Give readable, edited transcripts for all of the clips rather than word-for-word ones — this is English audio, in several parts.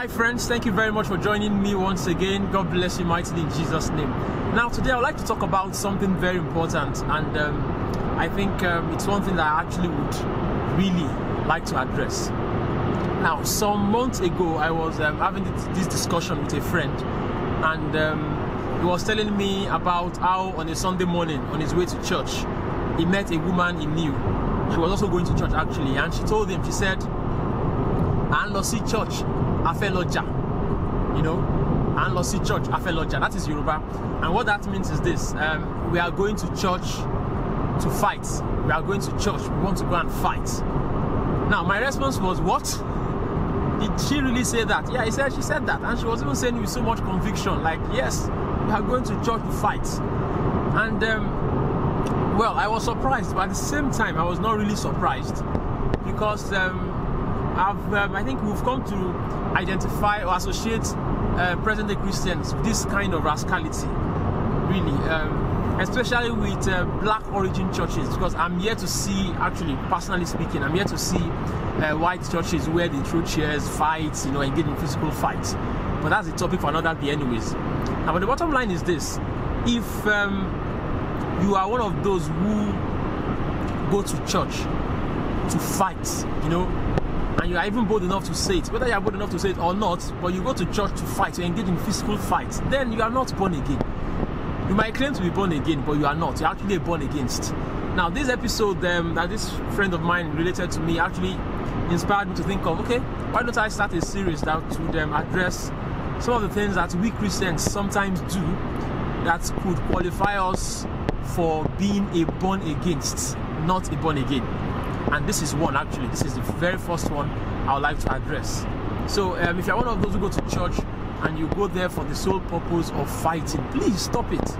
Hi friends, thank you very much for joining me once again. God bless you mightily in Jesus' name. Now today I would like to talk about something very important, and I think it's one thing that I actually would really like to address. Now, some months ago I was having this discussion with a friend, and he was telling me about how on a Sunday morning on his way to church he met a woman he knew. She was also going to church actually, and she told him, she said, "I don't see church, I fell loja." You know, I don't see church, I fell loja. That is Yoruba, and what that means is this: we are going to church to fight. We are going to church. We want to go and fight. Now, my response was, "What? Did she really say that?" Yeah, she said that, and she was even saying with so much conviction, like, "Yes, we are going to church to fight." And well, I was surprised, but at the same time, I was not really surprised because I think we've come to identify or associate present-day Christians with this kind of rascality, really, especially with black origin churches, because I'm here to see, actually, personally speaking, I'm here to see white churches where they throw chairs, fight, engage in physical fights. But that's the topic for another day anyways. Now, but the bottom line is this: if you are one of those who go to church to fight, and you are even bold enough to say it, whether you are bold enough to say it or not, but you go to church to fight, to engage in physical fights, then you are not born again. You might claim to be born again, but you are not. You're actually born against. Now, this episode that this friend of mine related to me actually inspired me to think of, okay, why don't I start a series that would address some of the things that we Christians sometimes do that could qualify us for being a born against, not a born again. And this is one, actually. This is the very first one I would like to address. So if you're one of those who go to church and you go there for the sole purpose of fighting, please stop it,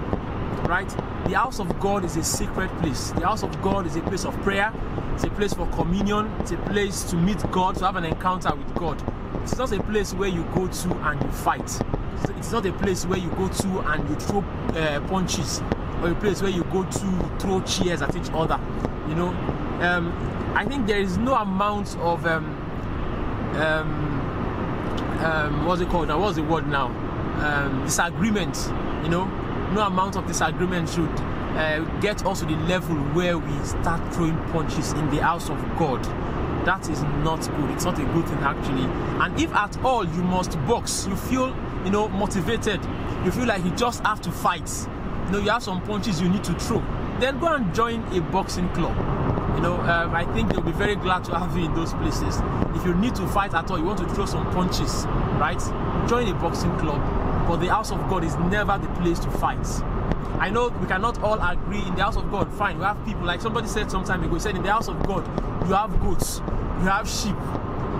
right? The house of God is a sacred place. The house of God is a place of prayer. It's a place for communion. It's a place to meet God, to have an encounter with God. It's not a place where you go to and you fight. It's not a place where you go to and you throw punches, or a place where you go to throw chairs at each other. I think there is no amount of what's it called now? What's the word now? Disagreement. No amount of disagreement should get us to the level where we start throwing punches in the house of God. That is not good. It's not a good thing, actually. And if at all you must box, you feel motivated, you feel like you just have to fight, you have some punches you need to throw, then go and join a boxing club. I think they'll be very glad to have you in those places. If you need to fight at all, you want to throw some punches, right? Join a boxing club. But the house of God is never the place to fight. I know we cannot all agree. In the house of God, fine, we have people, like somebody said some time ago, he said in the house of God, you have goats, you have sheep,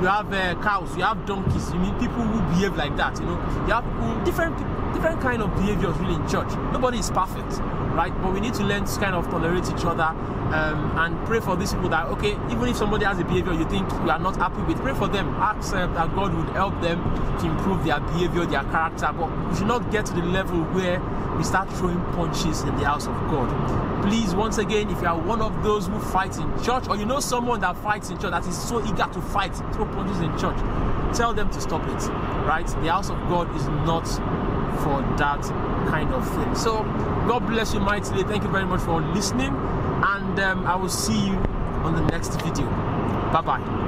you have cows, you have donkeys. You mean people who behave like that, You have people, different kind of behaviors really in church. Nobody is perfect, right? But we need to learn to kind of tolerate each other and pray for these people that, okay, even if somebody has a behavior you think you are not happy with, pray for them. Ask that God would help them to improve their behavior, their character. But we should not get to the level where we start throwing punches in the house of God. Please, once again, if you are one of those who fights in church, or you know someone that fights in church, that is so eager to fight, throw punches in church, tell them to stop it, right? The house of God is not for that kind of thing. So God bless you mightily. Thank you very much for listening, and I will see you on the next video. Bye bye.